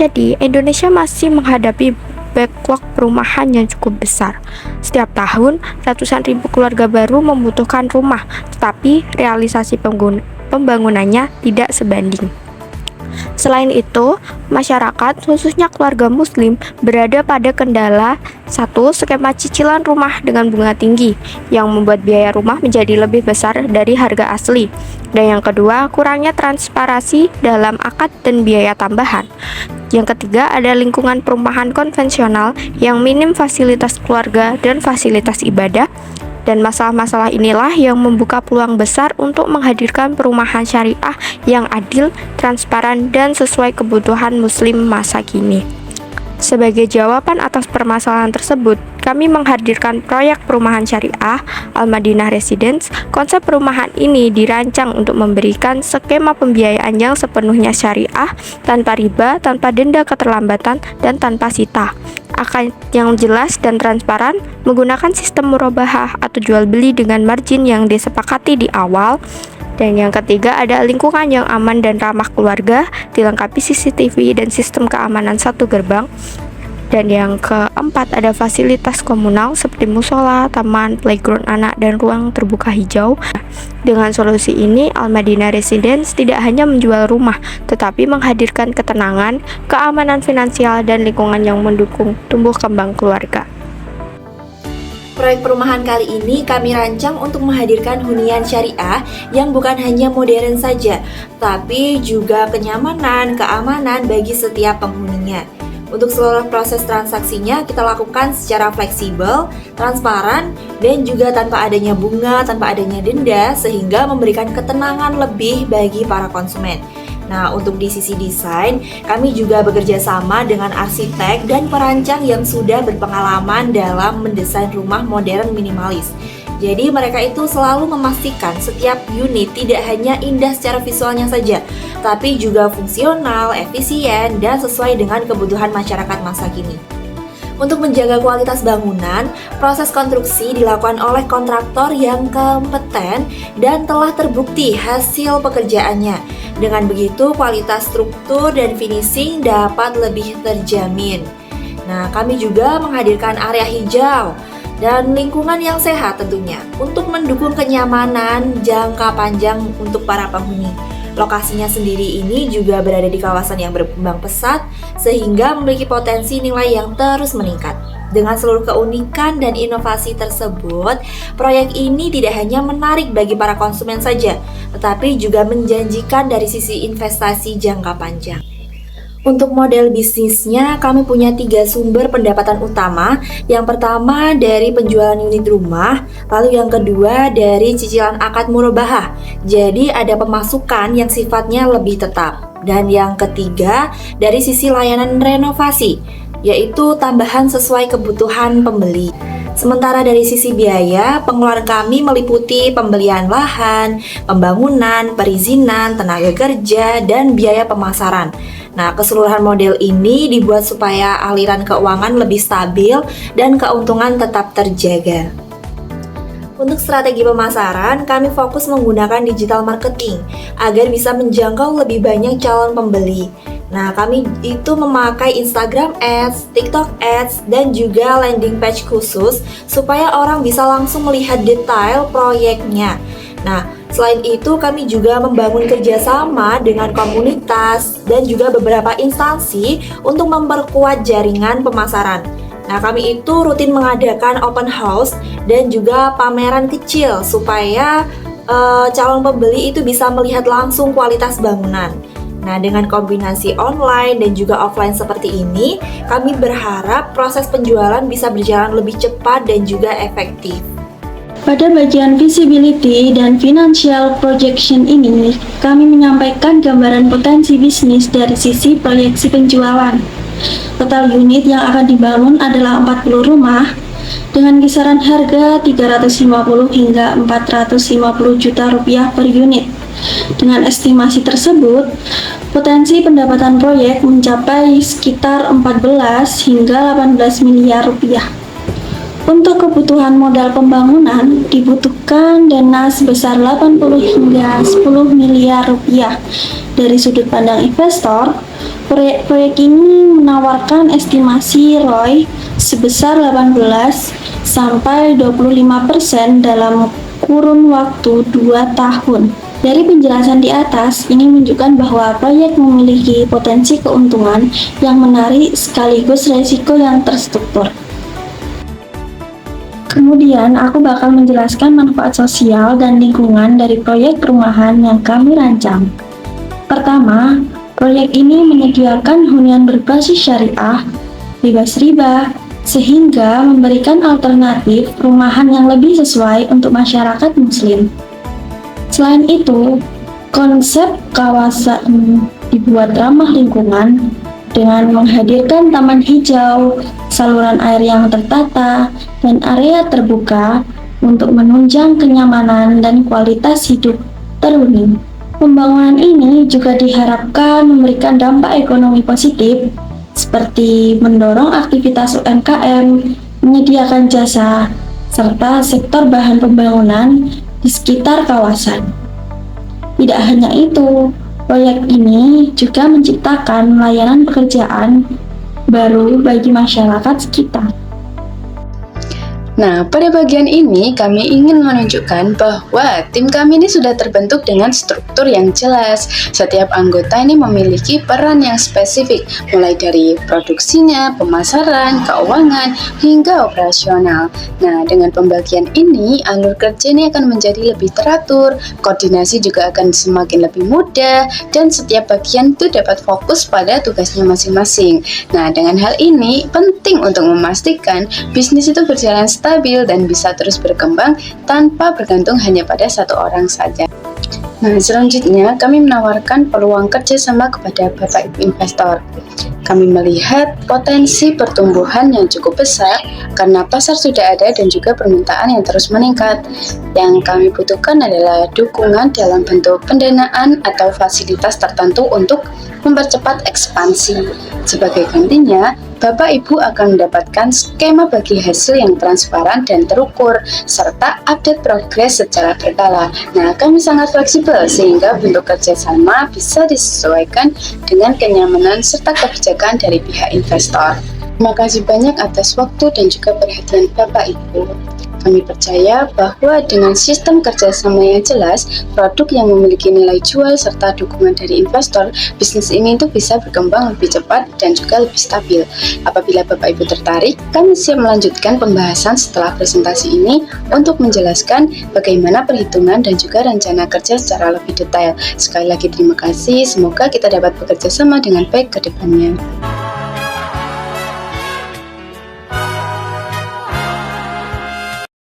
Jadi, Indonesia masih menghadapi backlog perumahan yang cukup besar. Setiap tahun, ratusan ribu keluarga baru membutuhkan rumah, tetapi realisasi pembangunannya tidak sebanding. Selain itu, masyarakat, khususnya keluarga muslim, berada pada kendala satu, skema cicilan rumah dengan bunga tinggi, yang membuat biaya rumah menjadi lebih besar dari harga asli. Dan yang kedua, kurangnya transparansi dalam akad dan biaya tambahan. Yang ketiga, ada lingkungan perumahan konvensional yang minim fasilitas keluarga dan fasilitas ibadah. Dan masalah-masalah inilah yang membuka peluang besar untuk menghadirkan perumahan syariah yang adil, transparan, dan sesuai kebutuhan muslim masa kini. Sebagai jawaban atas permasalahan tersebut, kami menghadirkan proyek perumahan syariah Al-Madinah Residence. Konsep perumahan ini dirancang untuk memberikan skema pembiayaan yang sepenuhnya syariah, tanpa riba, tanpa denda keterlambatan, dan tanpa sita. Akad yang jelas dan transparan, menggunakan sistem murabahah atau jual beli dengan margin yang disepakati di awal. Dan yang ketiga, ada lingkungan yang aman dan ramah keluarga, dilengkapi CCTV dan sistem keamanan satu gerbang. Dan yang keempat, ada fasilitas komunal seperti musola, taman, playground anak, dan ruang terbuka hijau. Dengan solusi ini, Al-Madinah Residence tidak hanya menjual rumah, tetapi menghadirkan ketenangan, keamanan finansial, dan lingkungan yang mendukung tumbuh kembang keluarga. Proyek perumahan kali ini kami rancang untuk menghadirkan hunian syariah yang bukan hanya modern saja, tapi juga kenyamanan, keamanan bagi setiap penghuninya. Untuk seluruh proses transaksinya kita lakukan secara fleksibel, transparan, dan juga tanpa adanya bunga, tanpa adanya denda, sehingga memberikan ketenangan lebih bagi para konsumen. Nah, untuk di sisi desain, kami juga bekerja sama dengan arsitek dan perancang yang sudah berpengalaman dalam mendesain rumah modern minimalis. Jadi mereka itu selalu memastikan setiap unit tidak hanya indah secara visualnya saja, tapi juga fungsional, efisien, dan sesuai dengan kebutuhan masyarakat masa kini. Untuk menjaga kualitas bangunan, proses konstruksi dilakukan oleh kontraktor yang kompeten dan telah terbukti hasil pekerjaannya. Dengan begitu, kualitas struktur dan finishing dapat lebih terjamin. Nah, kami juga menghadirkan area hijau dan lingkungan yang sehat tentunya untuk mendukung kenyamanan jangka panjang untuk para penghuni. Lokasinya sendiri ini juga berada di kawasan yang berkembang pesat sehingga memiliki potensi nilai yang terus meningkat. Dengan seluruh keunikan dan inovasi tersebut, proyek ini tidak hanya menarik bagi para konsumen saja, tetapi juga menjanjikan dari sisi investasi jangka panjang. Untuk model bisnisnya, kami punya 3 sumber pendapatan utama. Yang pertama dari penjualan unit rumah, lalu yang kedua dari cicilan akad murabahah. Jadi ada pemasukan yang sifatnya lebih tetap. Dan yang ketiga dari sisi layanan renovasi, yaitu tambahan sesuai kebutuhan pembeli. Sementara dari sisi biaya, pengeluaran kami meliputi pembelian lahan, pembangunan, perizinan, tenaga kerja, dan biaya pemasaran. Nah, keseluruhan model ini dibuat supaya aliran keuangan lebih stabil dan keuntungan tetap terjaga. Untuk strategi pemasaran, kami fokus menggunakan digital marketing agar bisa menjangkau lebih banyak calon pembeli. Nah, kami itu memakai Instagram Ads, TikTok Ads, dan juga landing page khusus supaya orang bisa langsung melihat detail proyeknya. Nah, selain itu kami juga membangun kerjasama dengan komunitas dan juga beberapa instansi untuk memperkuat jaringan pemasaran. Nah, kami itu rutin mengadakan open house dan juga pameran kecil supaya calon pembeli itu bisa melihat langsung kualitas bangunan. Nah, dengan kombinasi online dan juga offline seperti ini, kami berharap proses penjualan bisa berjalan lebih cepat dan juga efektif. Pada bagian visibility dan financial projection ini, kami menyampaikan gambaran potensi bisnis dari sisi proyeksi penjualan. Total unit yang akan dibangun adalah 40 rumah dengan kisaran harga 350 hingga 450 juta rupiah per unit. Dengan estimasi tersebut, potensi pendapatan proyek mencapai sekitar 14 hingga 18 miliar rupiah. Untuk kebutuhan modal pembangunan dibutuhkan dana sebesar 80 hingga 10 miliar rupiah. Dari sudut pandang investor, Proyek-proyek ini menawarkan estimasi ROI sebesar 18 sampai 25% dalam kurun waktu 2 tahun. Dari penjelasan di atas, ini menunjukkan bahwa proyek memiliki potensi keuntungan yang menarik sekaligus risiko yang terstruktur. Kemudian, aku bakal menjelaskan manfaat sosial dan lingkungan dari proyek perumahan yang kami rancang. Pertama, proyek ini menyediakan hunian berbasis syariah, bebas riba, sehingga memberikan alternatif perumahan yang lebih sesuai untuk masyarakat Muslim. Selain itu, konsep kawasan dibuat ramah lingkungan dengan menghadirkan taman hijau, saluran air yang tertata, dan area terbuka untuk menunjang kenyamanan dan kualitas hidup terhuni. Pembangunan ini juga diharapkan memberikan dampak ekonomi positif seperti mendorong aktivitas UMKM, menyediakan jasa, serta sektor bahan pembangunan di sekitar kawasan. Tidak hanya itu, proyek ini juga menciptakan layanan pekerjaan baru bagi masyarakat sekitar. Nah, pada bagian ini kami ingin menunjukkan bahwa tim kami ini sudah terbentuk dengan struktur yang jelas. Setiap anggota ini memiliki peran yang spesifik, mulai dari produksinya, pemasaran, keuangan, hingga operasional. Nah, dengan pembagian ini, alur kerja ini akan menjadi lebih teratur, koordinasi juga akan semakin lebih mudah, dan setiap bagian itu dapat fokus pada tugasnya masing-masing. Nah, dengan hal ini, penting untuk memastikan bisnis itu berjalan stabil dan bisa terus berkembang tanpa bergantung hanya pada satu orang saja. Nah, selanjutnya kami menawarkan peluang kerjasama kepada Bapak Ibu investor. Kami melihat potensi pertumbuhan yang cukup besar karena pasar sudah ada dan juga permintaan yang terus meningkat. Yang kami butuhkan adalah dukungan dalam bentuk pendanaan atau fasilitas tertentu untuk mempercepat ekspansi. Sebagai gantinya, Bapak Ibu akan mendapatkan skema bagi hasil yang transparan dan terukur, serta update progres secara berkala. Nah, kami sangat fleksibel sehingga bentuk kerjasama bisa disesuaikan dengan kenyamanan serta kebijakan dari pihak investor. Terima kasih banyak atas waktu dan juga perhatian Bapak Ibu. Kami percaya bahwa dengan sistem kerjasama yang jelas, produk yang memiliki nilai jual serta dukungan dari investor, bisnis ini itu bisa berkembang lebih cepat dan juga lebih stabil. Apabila Bapak Ibu tertarik, kami siap melanjutkan pembahasan setelah presentasi ini untuk menjelaskan bagaimana perhitungan dan juga rencana kerja secara lebih detail. Sekali lagi terima kasih, semoga kita dapat bekerja sama dengan baik ke depannya.